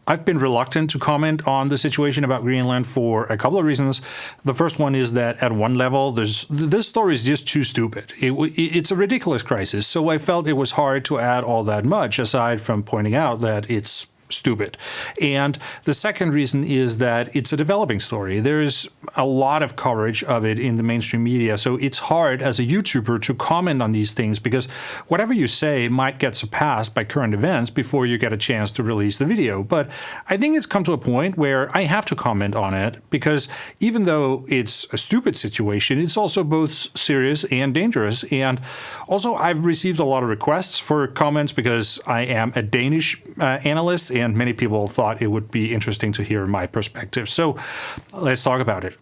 I've been reluctant to comment on the situation about Greenland for a couple of reasons. The first one is that at one level, this story is just too stupid. It's a ridiculous crisis, so I felt it was hard to add all that much, aside from pointing out that it's stupid. And the second reason is that it's a developing story. There's a lot of coverage of it in the mainstream media, so it's hard as a YouTuber to comment on these things because whatever you say might get surpassed by current events before you get a chance to release the video. But I think it's come to a point where I have to comment on it because even though it's a stupid situation, it's also both serious and dangerous. And also I've received a lot of requests for comments because I am a Danish analyst, and many people thought it would be interesting to hear my perspective. So let's talk about it.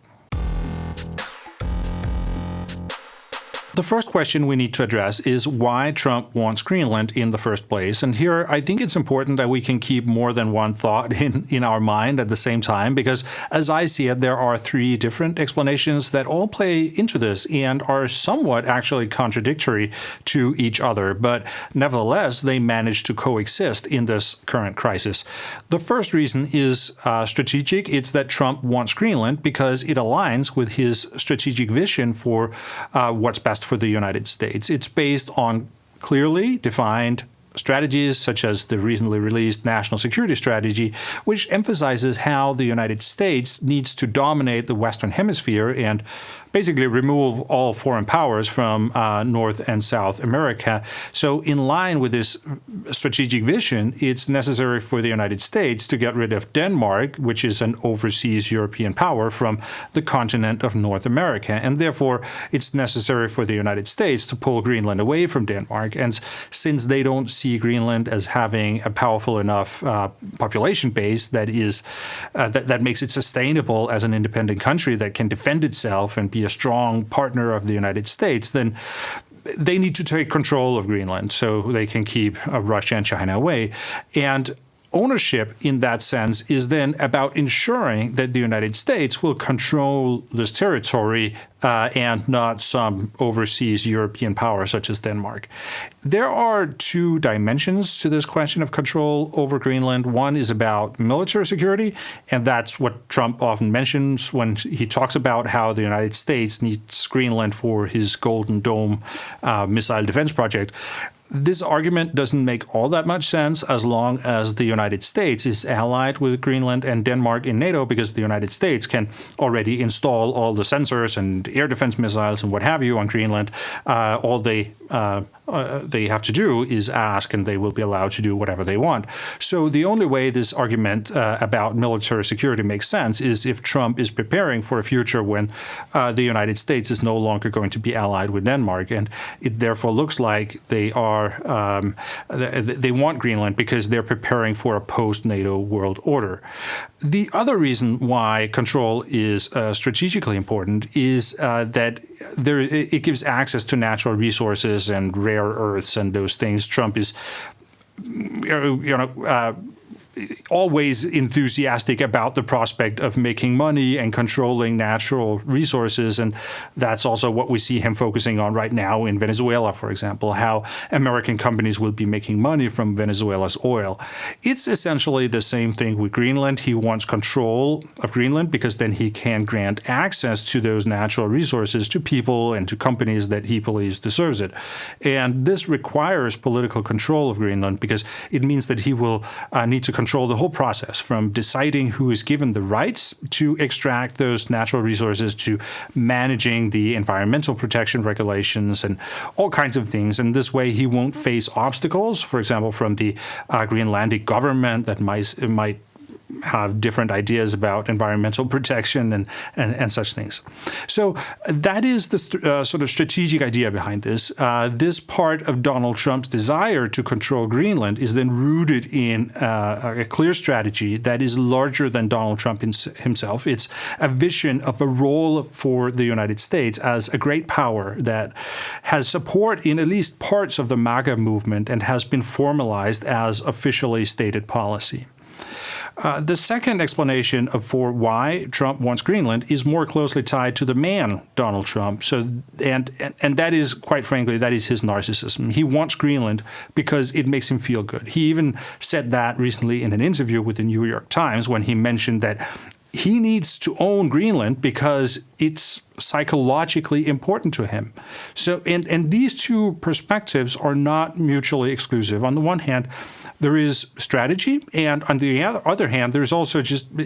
The first question we need to address is why Trump wants Greenland in the first place. And here, I think it's important that we can keep more than one thought in our mind at the same time, because as I see it, there are three different explanations that all play into this and are somewhat actually contradictory to each other. But nevertheless, they manage to coexist in this current crisis. The first reason is strategic. It's that Trump wants Greenland because it aligns with his strategic vision for what's best for the United States. It's based on clearly defined strategies such as the recently released National Security Strategy, which emphasizes how the United States needs to dominate the Western Hemisphere and basically remove all foreign powers from North and South America. So in line with this strategic vision, it's necessary for the United States to get rid of Denmark, which is an overseas European power, from the continent of North America. And therefore, it's necessary for the United States to pull Greenland away from Denmark. And since they don't see Greenland as having a powerful enough population base that is that makes it sustainable as an independent country that can defend itself and be a strong partner of the United States, then they need to take control of Greenland so they can keep Russia and China away. And ownership in that sense is then about ensuring that the United States will control this territory and not some overseas European power such as Denmark. There are two dimensions to this question of control over Greenland. One is about military security, and that's what Trump often mentions when he talks about how the United States needs Greenland for his Golden Dome missile defense project. This argument doesn't make all that much sense as long as the United States is allied with Greenland and Denmark in NATO, because the United States can already install all the sensors and air defense missiles and what have you on Greenland. All they have to do is ask, and they will be allowed to do whatever they want. So the only way this argument about military security makes sense is if Trump is preparing for a future when the United States is no longer going to be allied with Denmark, and it therefore looks like they want Greenland because they're preparing for a post-NATO world order. The other reason why control is strategically important is that it gives access to natural resources and rare earths and those things. Trump is, always enthusiastic about the prospect of making money and controlling natural resources. And that's also what we see him focusing on right now in Venezuela, for example, how American companies will be making money from Venezuela's oil. It's essentially the same thing with Greenland. He wants control of Greenland because then he can grant access to those natural resources to people and to companies that he believes deserves it. And this requires political control of Greenland because it means that he will need to control the whole process, from deciding who is given the rights to extract those natural resources to managing the environmental protection regulations and all kinds of things. And this way he won't face obstacles, for example, from the Greenlandic government that might have different ideas about environmental protection and such things. So that is the sort of strategic idea behind this. This part of Donald Trump's desire to control Greenland is then rooted in a clear strategy that is larger than Donald Trump himself. It's a vision of a role for the United States as a great power that has support in at least parts of the MAGA movement and has been formalized as officially stated policy. The second explanation for why Trump wants Greenland is more closely tied to the man, Donald Trump. And that is, quite frankly, that is his narcissism. He wants Greenland because it makes him feel good. He even said that recently in an interview with the New York Times when he mentioned that he needs to own Greenland because it's psychologically important to him. So, and these two perspectives are not mutually exclusive. On the one hand, there is strategy, and on the other hand, there's also just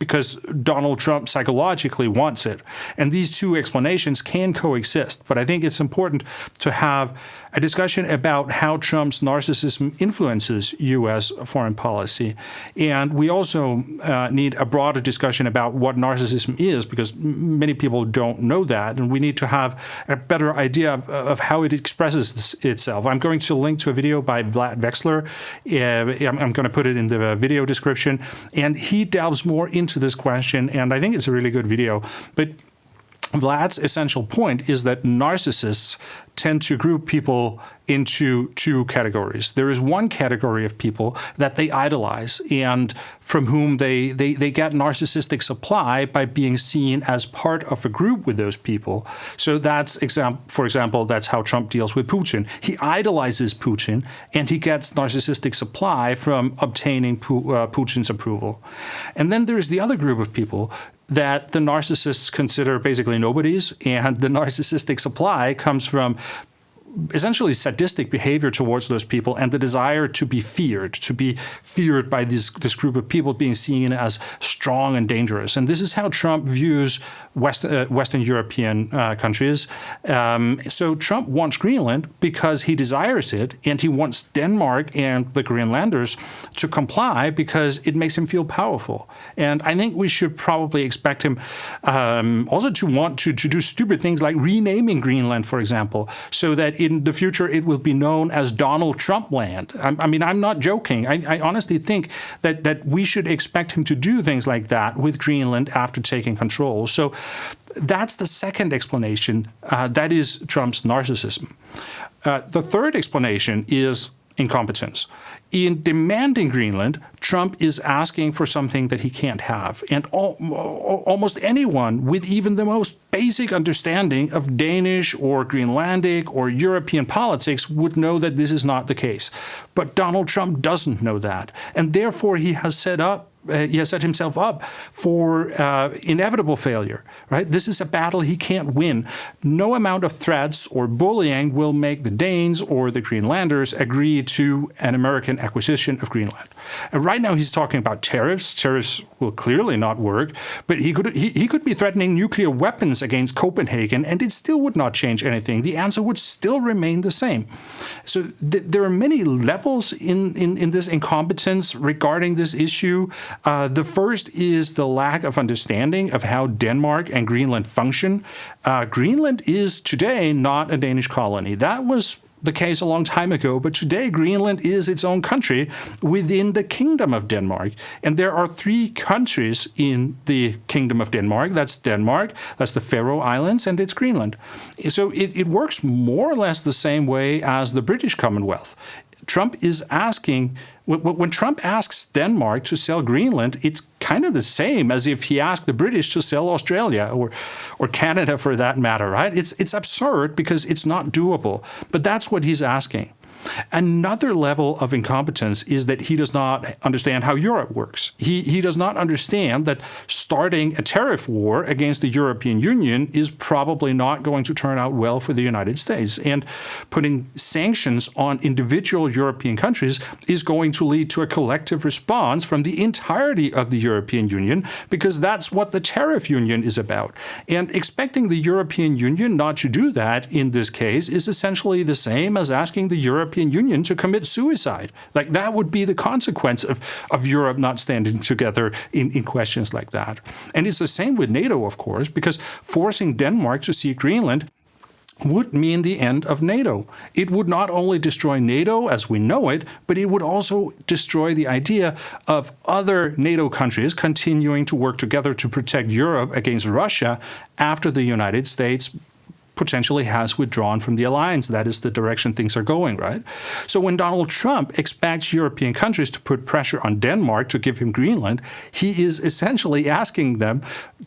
because Donald Trump psychologically wants it. And these two explanations can coexist. But I think it's important to have a discussion about how Trump's narcissism influences U.S. foreign policy. And we also need a broader discussion about what narcissism is, because many people don't know that. And we need to have a better idea of how it expresses itself. I'm going to link to a video by Vlad Vexler. I'm going to put it in the video description. And he delves more into this question, and I think it's a really good video. But Vlad's essential point is that narcissists tend to group people into two categories. There is one category of people that they idolize and from whom they get narcissistic supply by being seen as part of a group with those people. So that's, for example, that's how Trump deals with Putin. He idolizes Putin and he gets narcissistic supply from obtaining Putin's approval. And then there's the other group of people that the narcissists consider basically nobodies, and the narcissistic supply comes from essentially sadistic behavior towards those people and the desire to be feared by this group of people being seen as strong and dangerous. And this is how Trump views Western European countries. So Trump wants Greenland because he desires it, and he wants Denmark and the Greenlanders to comply because it makes him feel powerful. And I think we should probably expect him also to want to do stupid things like renaming Greenland, for example, so that in the future it will be known as Donald Trump land. I mean, I'm not joking. I honestly think that we should expect him to do things like that with Greenland after taking control. So that's the second explanation. That is Trump's narcissism. The third explanation is incompetence. In demanding Greenland, Trump is asking for something that he can't have. And almost anyone with even the most basic understanding of Danish or Greenlandic or European politics would know that this is not the case. But Donald Trump doesn't know that. And therefore, he has set himself up for inevitable failure, right? This is a battle he can't win. No amount of threats or bullying will make the Danes or the Greenlanders agree to an American acquisition of Greenland. And right now he's talking about tariffs. Tariffs will clearly not work, but he could be threatening nuclear weapons against Copenhagen, and it still would not change anything. The answer would still remain the same. So there are many levels in this incompetence regarding this issue. The first is the lack of understanding of how Denmark and Greenland function. Greenland is today not a Danish colony. That was the case a long time ago, but today Greenland is its own country within the Kingdom of Denmark. And there are 3 countries in the Kingdom of Denmark. That's Denmark, that's the Faroe Islands, and it's Greenland. So it works more or less the same way as the British Commonwealth. Trump is asking, when Trump asks Denmark to sell Greenland, it's kind of the same as if he asked the British to sell Australia or Canada for that matter, right? It's absurd because it's not doable, but that's what he's asking. Another level of incompetence is that he does not understand how Europe works. He does not understand that starting a tariff war against the European Union is probably not going to turn out well for the United States. And putting sanctions on individual European countries is going to lead to a collective response from the entirety of the European Union, because that's what the tariff union is about. And expecting the European Union not to do that in this case is essentially the same as asking the European Union to commit suicide. Like, that would be the consequence of Europe not standing together in questions like that. And it's the same with NATO, of course, because forcing Denmark to cede Greenland would mean the end of NATO. It would not only destroy NATO as we know it, but it would also destroy the idea of other NATO countries continuing to work together to protect Europe against Russia after the United States potentially has withdrawn from the alliance. That is the direction things are going, right? So when Donald Trump expects European countries to put pressure on Denmark to give him Greenland, he is essentially asking them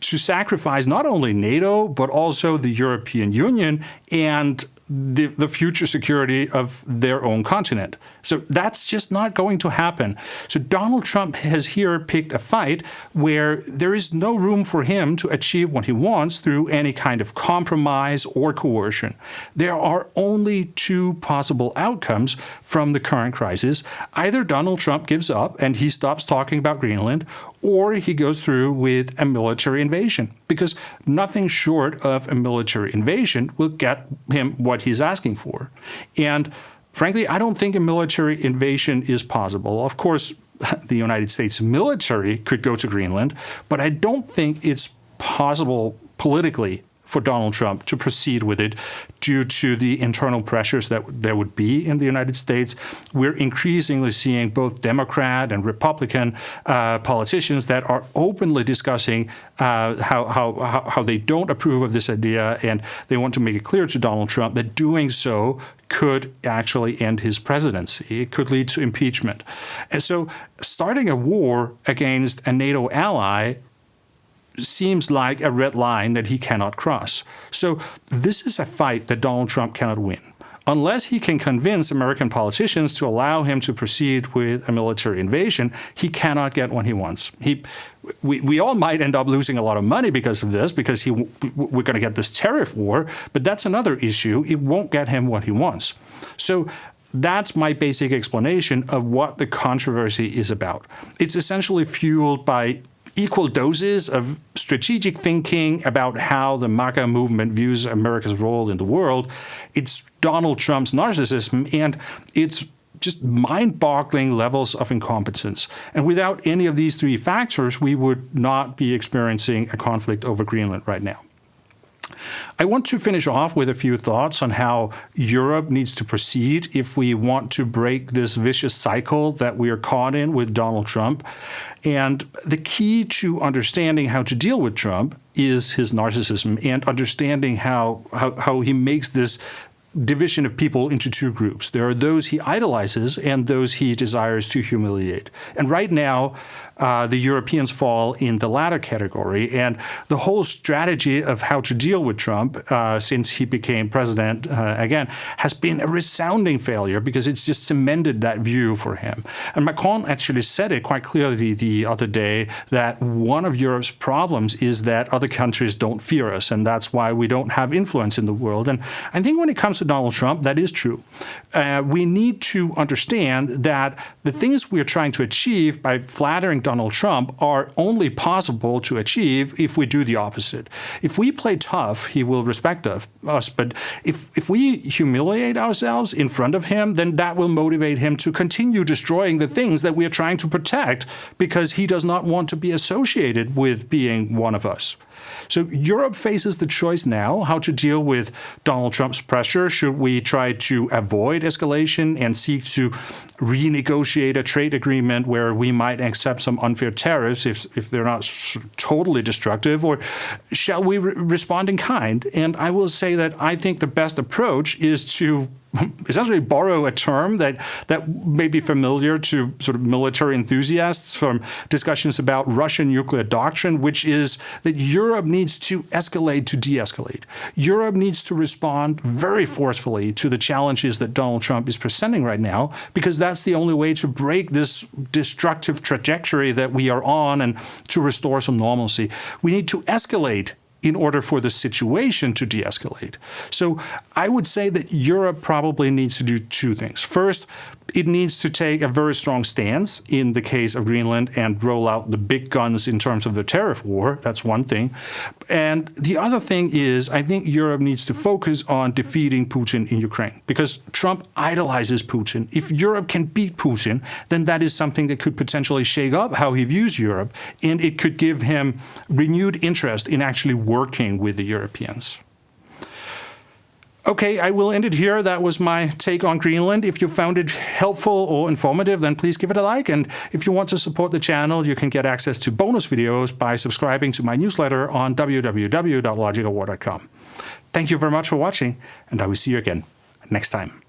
to sacrifice not only NATO, but also the European Union and the future security of their own continent. So that's just not going to happen. So Donald Trump has here picked a fight where there is no room for him to achieve what he wants through any kind of compromise or coercion. There are only two possible outcomes from the current crisis. Either Donald Trump gives up and he stops talking about Greenland, or he goes through with a military invasion, because nothing short of a military invasion will get him what he's asking for. And frankly, I don't think a military invasion is possible. Of course, the United States military could go to Greenland, but I don't think it's possible politically for Donald Trump to proceed with it due to the internal pressures that there would be in the United States. We're increasingly seeing both Democrat and Republican politicians that are openly discussing how they don't approve of this idea, and they want to make it clear to Donald Trump that doing so could actually end his presidency. It could lead to impeachment. And so starting a war against a NATO ally seems like a red line that he cannot cross. So this is a fight that Donald Trump cannot win. Unless he can convince American politicians to allow him to proceed with a military invasion, he cannot get what he wants. We all might end up losing a lot of money because of this, because we're going to get this tariff war, but that's another issue. It won't get him what he wants. So that's my basic explanation of what the controversy is about. It's essentially fueled by equal doses of strategic thinking about how the MAGA movement views America's role in the world. It's Donald Trump's narcissism, and it's just mind-boggling levels of incompetence. And without any of these three factors, we would not be experiencing a conflict over Greenland right now. I want to finish off with a few thoughts on how Europe needs to proceed if we want to break this vicious cycle that we are caught in with Donald Trump. And the key to understanding how to deal with Trump is his narcissism and understanding how he makes this division of people into two groups. There are those he idolizes and those he desires to humiliate. And right now, the Europeans fall in the latter category. And the whole strategy of how to deal with Trump since he became president again has been a resounding failure, because it's just cemented that view for him. And Macron actually said it quite clearly the other day that one of Europe's problems is that other countries don't fear us, and that's why we don't have influence in the world. And I think when it comes to Donald Trump, that is true. We need to understand that the things we are trying to achieve by flattering Donald Trump are only possible to achieve if we do the opposite. If we play tough, he will respect us. But if we humiliate ourselves in front of him, then that will motivate him to continue destroying the things that we are trying to protect, because he does not want to be associated with being one of us. So Europe faces the choice now how to deal with Donald Trump's pressure. Should we try to avoid escalation and seek to renegotiate a trade agreement where we might accept some unfair tariffs if they're not totally destructive? Or shall we respond in kind? And I will say that I think the best approach is to essentially borrow a term that may be familiar to sort of military enthusiasts from discussions about Russian nuclear doctrine, which is that Europe needs to escalate to de-escalate. Europe needs to respond very forcefully to the challenges that Donald Trump is presenting right now, because that's the only way to break this destructive trajectory that we are on and to restore some normalcy. We need to escalate in order for the situation to de-escalate. So I would say that Europe probably needs to do two things. First, it needs to take a very strong stance in the case of Greenland and roll out the big guns in terms of the tariff war. That's one thing. And the other thing is, I think Europe needs to focus on defeating Putin in Ukraine, because Trump idolizes Putin. If Europe can beat Putin, then that is something that could potentially shake up how he views Europe, and it could give him renewed interest in actually working with the Europeans. Okay, I will end it here. That was my take on Greenland. If you found it helpful or informative, then please give it a like. And if you want to support the channel, you can get access to bonus videos by subscribing to my newsletter on www.logicalwar.com. Thank you very much for watching, and I will see you again next time.